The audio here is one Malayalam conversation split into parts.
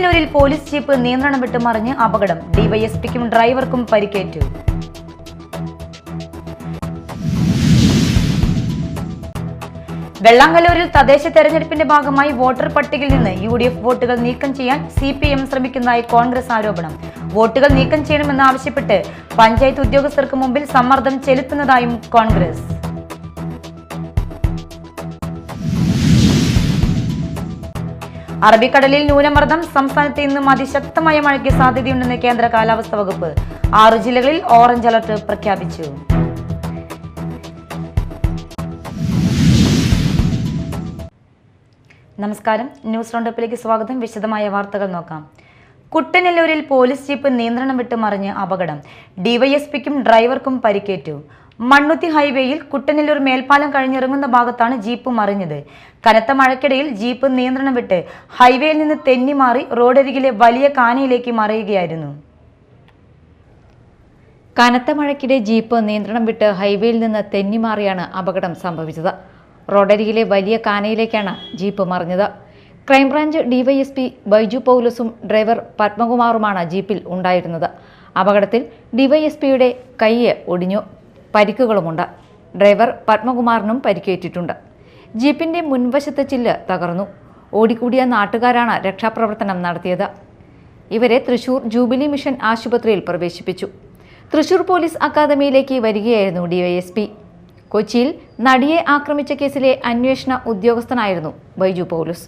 കുട്ടനെല്ലൂരിൽ പോലീസ് ജീപ്പ് നിയന്ത്രണം വിട്ട് മറിഞ്ഞ് അപകടം. ഡിവൈഎസ്പിക്കും ഡ്രൈവർക്കും പരിക്കേറ്റു. വെള്ളാങ്കല്ലൂരിൽ തദ്ദേശ തെരഞ്ഞെടുപ്പിന്റെ ഭാഗമായി വോട്ടർ പട്ടികയിൽ നിന്ന് UDF വോട്ടുകൾ നീക്കം ചെയ്യാൻ CPM ശ്രമിക്കുന്നതായി കോൺഗ്രസ് ആരോപണം. വോട്ടുകൾ നീക്കം ചെയ്യണമെന്ന് ആവശ്യപ്പെട്ട് പഞ്ചായത്ത് ഉദ്യോഗസ്ഥർക്ക് മുമ്പിൽ സമ്മർദ്ദം ചെലുത്തുന്നതായും കോൺഗ്രസ്. അറബിക്കടലിൽ ന്യൂനമർദ്ദം. സംസ്ഥാനത്ത് ഇന്നും അതിശക്തമായ മഴയ്ക്ക് സാധ്യതയുണ്ടെന്ന് കേന്ദ്ര കാലാവസ്ഥാ വകുപ്പ്. 6 ജില്ലകളിൽ ഓറഞ്ച് അലർട്ട് പ്രഖ്യാപിച്ചു. നമസ്കാരം, ന്യൂസ് റൗണ്ടപ്പിലേക്ക് സ്വാഗതം. വിശദമായ വാർത്തകൾ നോക്കാം. കുട്ടനെല്ലൂരിൽ പോലീസ് ജീപ്പ് നിയന്ത്രണം വിട്ട് മറിഞ്ഞ് അപകടം. ഡിവൈഎസ്പിക്കും ഡ്രൈവർക്കും പരിക്കേറ്റു. മണ്ണുത്തി ഹൈവേയിൽ കുട്ടനെല്ലൂർ മേൽപ്പാലം കഴിഞ്ഞിറങ്ങുന്ന ഭാഗത്താണ് ജീപ്പ് മറിഞ്ഞത്. കനത്ത മഴയ്ക്കിടയിൽ ജീപ്പ് നിയന്ത്രണം വിട്ട് ഹൈവേയിൽ നിന്ന് തെന്നിമാറി റോഡരികിലെ വലിയ കാനയിലേക്ക് മറിയുകയായിരുന്നു. കനത്ത മഴയ്ക്കിടെ ജീപ്പ് നിയന്ത്രണം വിട്ട് ഹൈവേയിൽ നിന്ന് തെന്നിമാറിയാണ് അപകടം സംഭവിച്ചത്. റോഡരികിലെ വലിയ കാനയിലേക്കാണ് ജീപ്പ് മറിഞ്ഞത്. ക്രൈംബ്രാഞ്ച് ഡിവൈഎസ്പി ബൈജു പൗലോസും ഡ്രൈവർ പത്മകുമാറുമാണ് ജീപ്പിൽ ഉണ്ടായിരുന്നത്. അപകടത്തിൽ ഡിവൈഎസ്പിയുടെ കൈയ്യ് ഒടിഞ്ഞു. പരിക്കുകളുമുണ്ട്. ഡ്രൈവർ പത്മകുമാറിനും പരിക്കേറ്റിട്ടുണ്ട്. ജീപ്പിന്റെ മുൻവശത്തെ ചില്ല് തകർന്നു. ഓടിക്കൂടിയ നാട്ടുകാരാണ് രക്ഷാപ്രവർത്തനം നടത്തിയത്. ഇവരെ തൃശൂർ ജൂബിലി മിഷൻ ആശുപത്രിയിൽ പ്രവേശിപ്പിച്ചു. തൃശൂർ പോലീസ് അക്കാദമിയിലേക്ക് വരികയായിരുന്നു ഡിവൈഎസ്പി. കൊച്ചിയിൽ നടിയെ ആക്രമിച്ച കേസിലെ അന്വേഷണ ഉദ്യോഗസ്ഥനായിരുന്നു ബൈജു പൗലോസ്.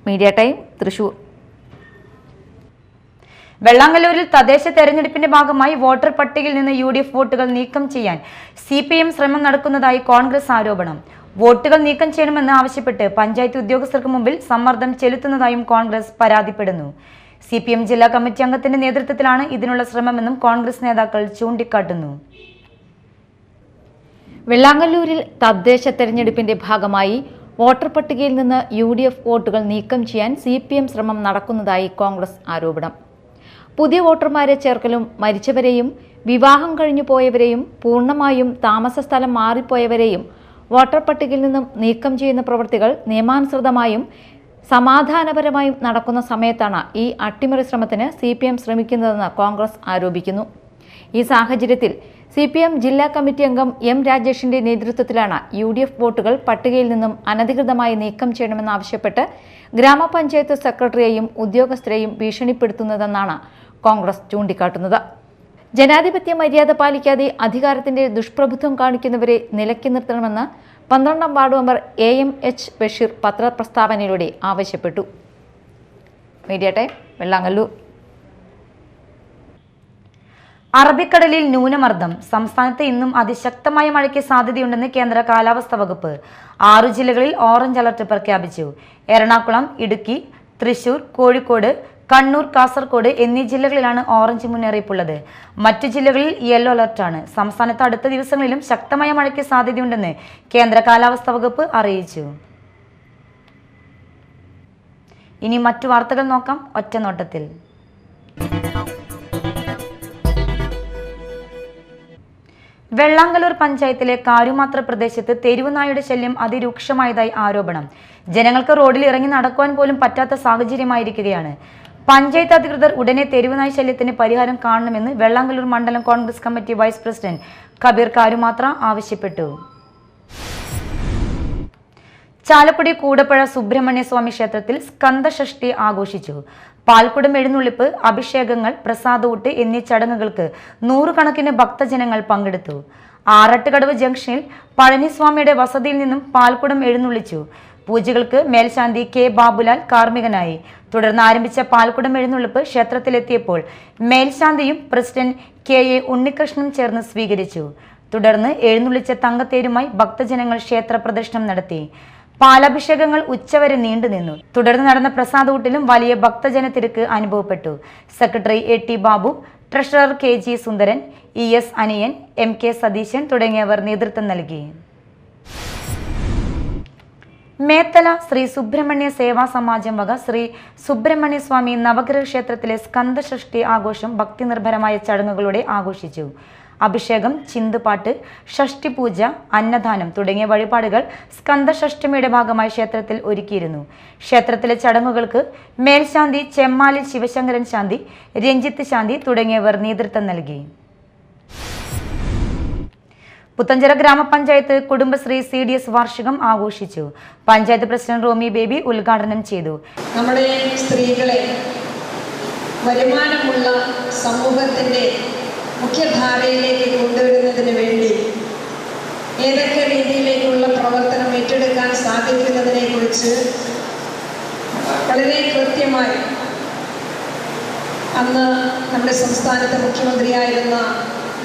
Media time, Thrissur. വെള്ളാങ്കല്ലൂരിൽ തദ്ദേശ തെരഞ്ഞെടുപ്പിന്റെ ഭാഗമായി വോട്ടർ പട്ടികയിൽ നിന്ന് UDF വോട്ടുകൾ നീക്കം ചെയ്യാൻ CPM ശ്രമം നടക്കുന്നതായി കോൺഗ്രസ് ആരോപണം. വോട്ടുകൾ നീക്കം ചെയ്യണമെന്ന് ആവശ്യപ്പെട്ട് പഞ്ചായത്ത് ഉദ്യോഗസ്ഥർക്ക് മുമ്പിൽ സമ്മർദ്ദം ചെലുത്തുന്നതായും കോൺഗ്രസ് പരാതിപ്പെടുന്നു. CPM ജില്ലാ കമ്മിറ്റി അംഗത്തിന്റെ നേതൃത്വത്തിലാണ് ഇതിനുള്ള ശ്രമമെന്നും കോൺഗ്രസ് നേതാക്കൾ ചൂണ്ടിക്കാട്ടുന്നു. വെള്ളാങ്കല്ലൂരിൽ തദ്ദേശ തെരഞ്ഞെടുപ്പിന്റെ ഭാഗമായി വോട്ടർ പട്ടികയിൽ നിന്ന് UDF വോട്ടുകൾ നീക്കം ചെയ്യാൻ CPM ശ്രമം നടക്കുന്നതായി കോൺഗ്രസ് ആരോപണം. പുതിയ വോട്ടർമാരെ ചേർക്കലും മരിച്ചവരെയും വിവാഹം കഴിഞ്ഞു പോയവരെയും പൂർണ്ണമായും താമസ സ്ഥലം മാറിപ്പോയവരെയും വോട്ടർ പട്ടികയിൽ നിന്നും നീക്കം ചെയ്യുന്ന പ്രവൃത്തികൾ നിയമാനുസൃതമായും സമാധാനപരമായും നടക്കുന്ന സമയത്താണ് ഈ അട്ടിമറി ശ്രമത്തിന് CPM ശ്രമിക്കുന്നതെന്ന് കോൺഗ്രസ് ആരോപിക്കുന്നു. ഈ സാഹചര്യത്തിൽ CPM ജില്ലാ കമ്മിറ്റി അംഗം M രാജേഷിന്റെ നേതൃത്വത്തിലാണ് UDF വോട്ടുകൾ പട്ടികയിൽ നിന്നും അനധികൃതമായി നീക്കം ചെയ്യണമെന്നാവശ്യപ്പെട്ട് ഗ്രാമപഞ്ചായത്ത് സെക്രട്ടറിയെയും ഉദ്യോഗസ്ഥരെയും ഭീഷണിപ്പെടുത്തുന്നതെന്നാണ് കോൺഗ്രസ് ചൂണ്ടിക്കാട്ടുന്നത്. ജനാധിപത്യ മര്യാദ പാലിക്കാതെ അധികാരത്തിന്റെ ദുഷ്പ്രഭുത്വം കാണിക്കുന്നവരെ നിലയ്ക്ക് നിർത്തണമെന്ന് 12ാം വാർഡ് മെമ്പർ AMH ബഷീർ പത്രപ്രസ്താവനയിലൂടെ ആവശ്യപ്പെട്ടു. Media time, Vellangallur. അറബിക്കടലിൽ ന്യൂനമർദ്ദം. സംസ്ഥാനത്ത് ഇന്നും അതിശക്തമായ മഴയ്ക്ക് സാധ്യതയുണ്ടെന്ന് കേന്ദ്ര കാലാവസ്ഥാ വകുപ്പ്. 6 ജില്ലകളിൽ ഓറഞ്ച് അലർട്ട് പ്രഖ്യാപിച്ചു. എറണാകുളം, ഇടുക്കി, തൃശൂർ, കോഴിക്കോട്, കണ്ണൂർ, കാസർഗോഡ് എന്നീ ജില്ലകളിലാണ് ഓറഞ്ച് മുന്നറിയിപ്പുള്ളത്. മറ്റു ജില്ലകളിൽ യെല്ലോ അലർട്ടാണ്. സംസ്ഥാനത്ത് അടുത്ത ദിവസങ്ങളിലും ശക്തമായ മഴയ്ക്ക് സാധ്യതയുണ്ടെന്ന് കേന്ദ്ര കാലാവസ്ഥാ വകുപ്പ് അറിയിച്ചു. ഇനി മറ്റു വാർത്തകൾ നോക്കാം ഒറ്റനോട്ടത്തിൽ. വെള്ളാങ്കല്ലൂർ പഞ്ചായത്തിലെ കാരുമാത്ര പ്രദേശത്ത് തെരുവുനായുടെ ശല്യം അതിരൂക്ഷമായതായി ആരോപണം. ജനങ്ങൾക്ക് റോഡിൽ ഇറങ്ങി നടക്കുവാൻ പോലും പറ്റാത്ത സാഹചര്യമായിരിക്കുകയാണ്. പഞ്ചായത്ത് അധികൃതർ ഉടനെ തെരുവുനായ ശല്യത്തിന് പരിഹാരം കാണണമെന്ന് വെള്ളാങ്കല്ലൂർ മണ്ഡലം Congress committee vice president Kabeer Karumathra ആവശ്യപ്പെട്ടു. ചാലക്കുടി കൂടപ്പുഴ സുബ്രഹ്മണ്യ സ്വാമി ക്ഷേത്രത്തിൽ സ്കന്ദഷഷ്ഠി ആഘോഷിച്ചു. പാൽക്കുടം എഴുന്നള്ളിപ്പ്, അഭിഷേകങ്ങൾ, പ്രസാദൂട്ട് എന്നീ ചടങ്ങുകൾക്ക് 100 കണക്കിന് ഭക്തജനങ്ങൾ പങ്കെടുത്തു. ആറട്ടുകടവ് ജംഗ്ഷനിൽ പഴനിസ്വാമിയുടെ വസതിയിൽ നിന്നും പാൽക്കുടം എഴുന്നള്ളിച്ചു. പൂജകൾക്ക് മേൽശാന്തി K ബാബുലാൽ കാർമ്മികനായി. തുടർന്ന് ആരംഭിച്ച പാൽക്കുടം എഴുന്നള്ളിപ്പ് ക്ഷേത്രത്തിലെത്തിയപ്പോൾ മേൽശാന്തിയും പ്രസിഡന്റ് KA ഉണ്ണികൃഷ്ണനും ചേർന്ന് സ്വീകരിച്ചു. തുടർന്ന് എഴുന്നള്ളിച്ച തങ്കത്തേരുമായി ഭക്തജനങ്ങൾ ക്ഷേത്ര പ്രദക്ഷിണം നടത്തി. പാലഭിഷേകങ്ങൾ ഉച്ചവരെ നീണ്ടുനിന്നു. തുടർന്ന് നടന്ന പ്രസാദൂട്ടിലും വലിയ ഭക്തജന തിരക്ക് അനുഭവപ്പെട്ടു. Secretary AT Babu, treasurer KG Sundaran, ES അനിയൻ, MK സതീശൻ തുടങ്ങിയവർ നേതൃത്വം നൽകി. മേത്തല ശ്രീ സുബ്രഹ്മണ്യ സേവാ സമാജം വക ശ്രീ സുബ്രഹ്മണ്യ സ്വാമി നവഗ്രഹ ക്ഷേത്രത്തിലെ സ്കന്ദഷഷ്ഠി ആഘോഷം ഭക്തിനിർഭരമായ ചടങ്ങുകളോടെ ആഘോഷിച്ചു. അഭിഷേകം, ചിന്തുപാട്ട്, ഷഷ്ടിപൂജ, അന്നദാനം തുടങ്ങിയ വഴിപാടുകൾ സ്കന്ദഷഷ്ടിമിയുടെ ഭാഗമായി ക്ഷേത്രത്തിൽ ഒരുക്കിയിരുന്നു. ക്ഷേത്രത്തിലെ ചടങ്ങുകൾക്ക് മേൽശാന്തി ചെമ്മാലിൽ ശിവശങ്കരൻ ശാന്തി, രഞ്ജിത്ത് ശാന്തി തുടങ്ങിയവർ നേതൃത്വം നൽകി. പുത്തഞ്ചിറ ഗ്രാമപഞ്ചായത്ത് കുടുംബശ്രീ CDS വാർഷികം ആഘോഷിച്ചു. പഞ്ചായത്ത് പ്രസിഡന്റ് റോമി ബേബി ഉദ്ഘാടനം ചെയ്തു. നമ്മുടെ സ്ത്രീകളെ വരുമാനമുള്ള സമൂഹത്തിൻ്റെ മുഖ്യധാരയിലേക്ക് കൊണ്ടുവരുന്നതിന് വേണ്ടി ഏതൊക്കെ രീതിയിലേക്കുള്ള പ്രവർത്തനം ഏറ്റെടുക്കാൻ സാധിക്കുന്നതിനെക്കുറിച്ച് വളരെ കൃത്യമായി അന്ന് നമ്മുടെ സംസ്ഥാനത്തെ മുഖ്യമന്ത്രിയായിരുന്ന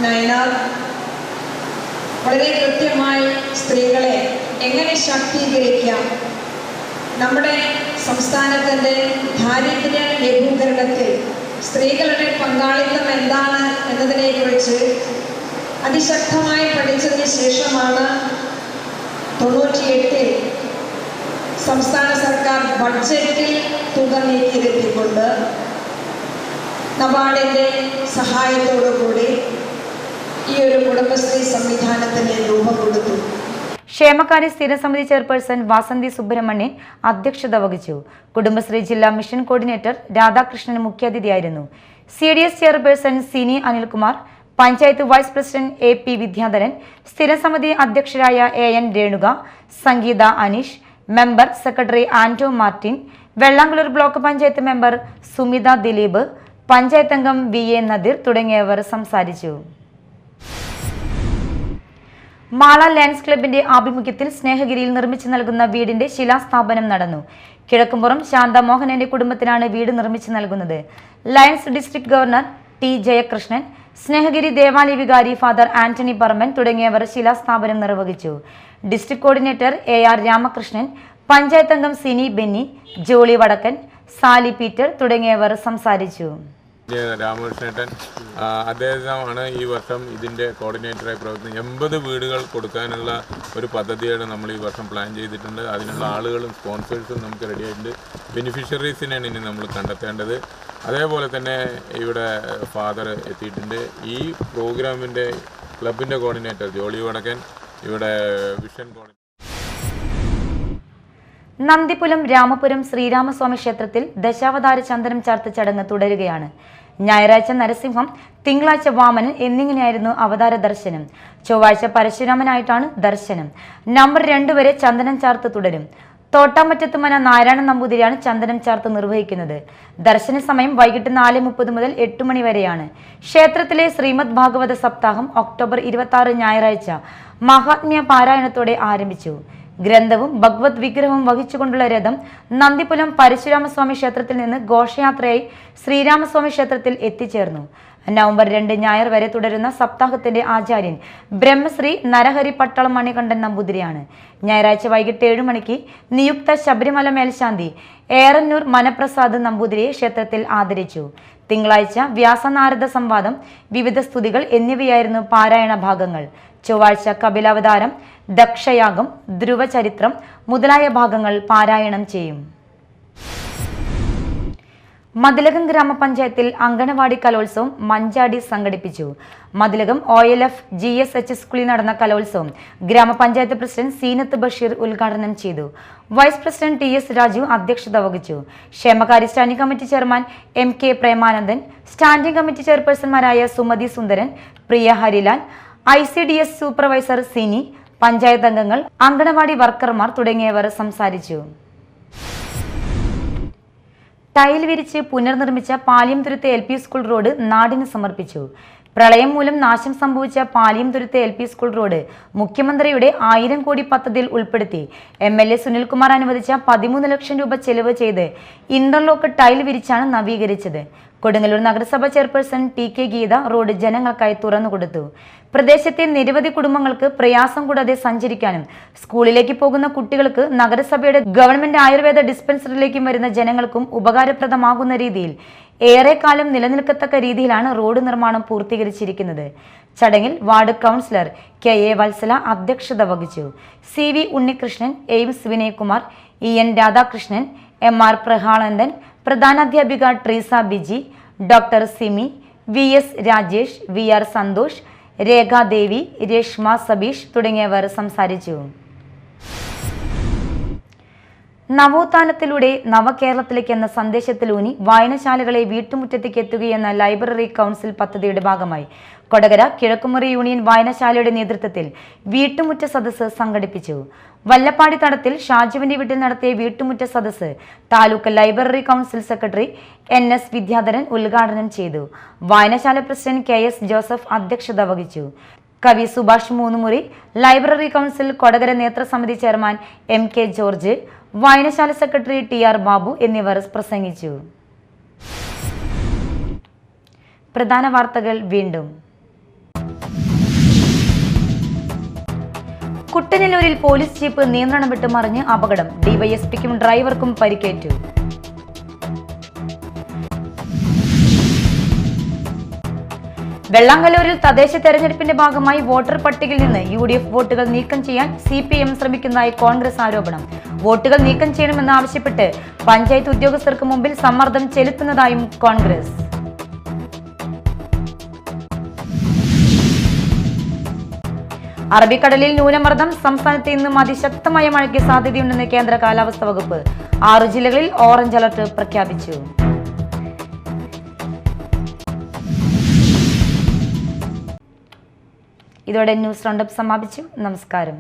നയനാർ വളരെ കൃത്യമായി സ്ത്രീകളെ എങ്ങനെ ശാക്തീകരിക്കാം, നമ്മുടെ സംസ്ഥാനത്തിൻ്റെ ദാരിദ്ര്യ ലഘൂകരണത്തിൽ സ്ത്രീകളുടെ പങ്കാളിത്തം എന്താണ് എന്നതിനെക്കുറിച്ച് അതിശക്തമായി പഠിച്ചതിന് ശേഷമാണ് 98-ൽ സംസ്ഥാന സർക്കാർ ബഡ്ജറ്റിൽ തുക നീക്കിയിരുത്തിക്കൊണ്ട് നബാർഡിൻ്റെ സഹായത്തോടുകൂടി ഈ ഒരു കുടുംബശ്രീ സംവിധാനത്തിന് രൂപം കൊടുത്തു. ക്ഷേമകാര്യ സ്ഥിരസമിതി ചെയർപേഴ്സൺ വാസന്തി സുബ്രഹ്മണ്യൻ അധ്യക്ഷത വഹിച്ചു. കുടുംബശ്രീ ജില്ലാ മിഷൻ കോർഡിനേറ്റർ രാധാകൃഷ്ണൻ മുഖ്യാതിഥിയായിരുന്നു. CDS chairperson Sini Anilkumar, panchayat vice president AP Vidyadharan, സ്ഥിരസമിതി അധ്യക്ഷരായ AN Renuka, Sangeetha Aneesh, member secretary Anto Martin, Vellangallur block panchayat member Sumitha Dileep, panchayat അംഗം VA നദീർ തുടങ്ങിയവർ സംസാരിച്ചു. മാള ലയൺസ് ക്ലബിന്റെ ആഭിമുഖ്യത്തിൽ സ്നേഹഗിരിയിൽ നിർമ്മിച്ചു നൽകുന്ന വീടിന്റെ ശിലാസ്ഥാപനം നടന്നു. കിഴക്കുംപുറം ശാന്ത മോഹനന്റെ കുടുംബത്തിനാണ് വീട് നിർമ്മിച്ചു നൽകുന്നത്. Lions district governor T Jayakrishnan, Snehagiri ദേവാലയ വികാരി ഫാദർ ആന്റണി പറമ്പൻ തുടങ്ങിയവർ ശിലാസ്ഥാപനം നിർവഹിച്ചു. District coordinator AR Ramakrishnan, panchayat അംഗം സിനി ബെന്നി, ജോളി വടക്കൻ, സാലി പീറ്റർ തുടങ്ങിയവർ സംസാരിച്ചു. രാമകൃഷ്ണേട്ടൻ അദ്ദേഹമാണ് ഈ വർഷം ഇതിൻ്റെ കോർഡിനേറ്ററായി പ്രവർത്തിക്കുന്നത്. 80 വീടുകൾ കൊടുക്കാനുള്ള ഒരു പദ്ധതിയാണ് നമ്മൾ ഈ വർഷം പ്ലാൻ ചെയ്തിട്ടുണ്ട്. അതിനുള്ള ആളുകളും സ്പോൺസേഴ്സും നമുക്ക് റെഡി ആയിട്ടുണ്ട്. ബെനിഫിഷ്യറീസിനാണ് ഇനി നമ്മൾ കണ്ടെത്തേണ്ടത്. അതേപോലെ തന്നെ ഇവിടെ ഫാദർ എത്തിയിട്ടുണ്ട്. ഈ പ്രോഗ്രാമിൻ്റെ ക്ലബിൻ്റെ കോർഡിനേറ്റർ ജോളി വടക്കൻ, ഇവിടെ വിഷൻ കോർഡിനേറ്റർ. നന്ദിപുലം രാമപുരം ശ്രീരാമസ്വാമി ക്ഷേത്രത്തിൽ ദശാവതാര ചന്ദനം ചാർത്ത് ചടങ്ങ് തുടരുകയാണ്. ഞായറാഴ്ച നരസിംഹം, തിങ്കളാഴ്ച വാമനൻ എന്നിങ്ങനെയായിരുന്നു അവതാര ദർശനം. ചൊവ്വാഴ്ച പരശുരാമനായിട്ടാണ് ദർശനം. നവംബർ 2 വരെ ചന്ദനം ചാർത്ത് തുടരും. തോട്ടാമറ്റത്ത് മന നാരായണ നമ്പൂതിരിയാണ് ചന്ദനം ചാർത്ത് നിർവഹിക്കുന്നത്. ദർശന സമയം വൈകിട്ട് 4:30 മുതൽ 8 മണി വരെയാണ്. ക്ഷേത്രത്തിലെ ശ്രീമദ് ഭാഗവത സപ്താഹം ഒക്ടോബർ 26 ഞായറാഴ്ച മഹാത്മ്യ പാരായണത്തോടെ ആരംഭിച്ചു. ഗ്രന്ഥവും ഭഗവത് വിഗ്രഹവും വഹിച്ചുകൊണ്ടുള്ള രഥം നന്ദിപുലം പരശുരാമസ്വാമി ക്ഷേത്രത്തിൽ നിന്ന് ഘോഷയാത്രയായി ശ്രീരാമസ്വാമി ക്ഷേത്രത്തിൽ എത്തിച്ചേർന്നു. നവംബർ 2 ഞായർ വരെ തുടരുന്ന സപ്താഹത്തിന്റെ ആചാര്യൻ ബ്രഹ്മശ്രീ നരഹരി പട്ടളം മണികണ്ഠൻ നമ്പൂതിരിയാണ്. ഞായറാഴ്ച വൈകിട്ട് 7 മണിക്ക് നിയുക്ത ശബരിമല മേൽശാന്തി ഏറന്നൂർ മനപ്രസാദ് നമ്പൂതിരിയെ ക്ഷേത്രത്തിൽ ആദരിച്ചു. തിങ്കളാഴ്ച വ്യാസനാരദ സംവാദം, വിവിധ സ്തുതികൾ എന്നിവയായിരുന്നു പാരായണ ഭാഗങ്ങൾ. ചൊവ്വാഴ്ച കപിലാവതാരം, ദക്ഷയാഗം, ധ്രുവചരിത്രം മുതലായ ഭാഗങ്ങൾ പാരായണം ചെയ്യും. മതിലകം ഗ്രാമപഞ്ചായത്തിൽ അങ്കണവാടി കലോത്സവം മഞ്ചാടി സംഘടിപ്പിച്ചു. മതിലകം OLF GSH സ്കൂളിൽ നടന്ന കലോത്സവം ഗ്രാമപഞ്ചായത്ത് പ്രസിഡന്റ് സീനത്ത് ബഷീർ ഉദ്ഘാടനം ചെയ്തു. വൈസ് പ്രസിഡന്റ് TS രാജു അധ്യക്ഷത വഹിച്ചു. ക്ഷേമകാര്യ standing committee chairman MK Premanandan, standing committee ചെയർപേഴ്സൺമാരായ സുമതി സുന്ദരൻ, പ്രിയ ഹരിലാൽ, ICDS സൂപ്പർവൈസർ സിനി, പഞ്ചായത്ത് അംഗങ്ങൾ, അങ്കണവാടി വർക്കർമാർ തുടങ്ങിയവർ സംസാരിച്ചു. ടൈൽ വിരിച്ച് പുനർനിർമ്മിച്ച പാലിയംതുരുത്ത് LP സ്കൂൾ റോഡ് നാടിന് സമർപ്പിച്ചു. പ്രളയം മൂലം നാശം സംഭവിച്ച പാലിയംതുരുത്ത് LP സ്കൂൾ റോഡ് മുഖ്യമന്ത്രിയുടെ 1000 കോടി പദ്ധതിയിൽ ഉൾപ്പെടുത്തി MLA സുനിൽകുമാർ അനുവദിച്ച 13 ലക്ഷം രൂപ ചെലവ് ചെയ്ത് ഇന്റർലോക്ക് ടൈൽ വിരിച്ചാണ് നവീകരിച്ചത്. കൊടുങ്ങല്ലൂർ നഗരസഭ ചെയർപേഴ്സൺ TK ഗീത റോഡ് ജനങ്ങൾക്കായി തുറന്നുകൊടുത്തു. പ്രദേശത്തെ നിരവധി കുടുംബങ്ങൾക്ക് പ്രയാസം കൂടാതെ സഞ്ചരിക്കാനും സ്കൂളിലേക്ക് പോകുന്ന കുട്ടികൾക്ക് നഗരസഭയുടെ ഗവൺമെന്റ് ആയുർവേദ ഡിസ്പെൻസറിയിലേക്കും വരുന്ന ജനങ്ങൾക്കും ഉപകാരപ്രദമാകുന്ന രീതിയിൽ ഏറെക്കാലം നിലനിൽക്കത്തക്ക രീതിയിലാണ് റോഡ് നിർമ്മാണം പൂർത്തീകരിച്ചിരിക്കുന്നത്. ചടങ്ങിൽ വാർഡ് കൗൺസിലർ KA വത്സല അധ്യക്ഷത വഹിച്ചു. CV ഉണ്ണികൃഷ്ണൻ, എയിംസ് വിനയകുമാർ, EN രാധാകൃഷ്ണൻ, MR പ്രഹാളന്ദൻ, പ്രധാനാധ്യാപിക Treesa Biji, doctor Simi, VS Rajesh, VR Santhosh, Rekhadevi, Reshma Sabeesh തുടങ്ങിയവർ സംസാരിച്ചു. നവോത്ഥാനത്തിലൂടെ നവകേരളത്തിലേക്ക് എന്ന സന്ദേശത്തിലൂന്നി വായനശാലകളെ വീട്ടുമുറ്റത്തേക്ക് എത്തുകയെന്ന ലൈബ്രറി കൗൺസിൽ പദ്ധതിയുടെ ഭാഗമായി കൊടകര കിഴക്കുമുറി യൂണിയൻ വായനശാലയുടെ നേതൃത്വത്തിൽ വീട്ടുമുറ്റ സദസ്സ് സംഘടിപ്പിച്ചു. വല്ലപ്പാടി തടത്തിൽ ഷാജുവിന്റെ വീട്ടിൽ നടത്തിയ വീട്ടുമുറ്റ സദസ്സ് taluk library council secretary NS Vidyadharan ഉദ്ഘാടനം ചെയ്തു. വായനശാല പ്രസിഡന്റ് KS ജോസഫ് അധ്യക്ഷത വഹിച്ചു. കവി സുഭാഷ് മൂന്നുമുറി, ലൈബ്രറി കൗൺസിൽ കൊടകര നേതൃസമിതി ചെയർമാൻ MK ജോർജ്, വായനശാല സെക്രട്ടറി TR ബാബു എന്നിവർ പ്രസംഗിച്ചു. പ്രധാന വാർത്തകൾ വീണ്ടും. കുട്ടനെല്ലൂരിൽ പോലീസ് ജീപ്പ് നിയന്ത്രണം വിട്ട് മറിഞ്ഞ് അപകടം. ഡിവൈഎസ്പിക്കും ഡ്രൈവർക്കും പരിക്കേറ്റു. വെള്ളാങ്കല്ലൂരിൽ തദ്ദേശ തെരഞ്ഞെടുപ്പിന്റെ ഭാഗമായി വോട്ടർ പട്ടികയിൽ നിന്ന് UDF വോട്ടുകൾ നീക്കം ചെയ്യാൻ CPM ശ്രമിക്കുന്നതായി കോൺഗ്രസ് ആരോപണം. വോട്ടുകൾ നീക്കം ചെയ്യണമെന്നാവശ്യപ്പെട്ട് പഞ്ചായത്ത് ഉദ്യോഗസ്ഥർക്ക് മുമ്പിൽ സമ്മർദ്ദം ചെലുത്തുന്നതായും കോൺഗ്രസ്. അറബിക്കടലിൽ ന്യൂനമർദ്ദം. സംസ്ഥാനത്ത് ഇന്നും അതിശക്തമായ മഴയ്ക്ക് സാധ്യതയുണ്ടെന്ന് കേന്ദ്ര കാലാവസ്ഥാ വകുപ്പ്. 6 ജില്ലകളിൽ ഓറഞ്ച് അലർട്ട് പ്രഖ്യാപിച്ചു. ഇതോടെ ന്യൂസ് റൗണ്ടപ്പ് സമാപിച്ചു. നമസ്കാരം.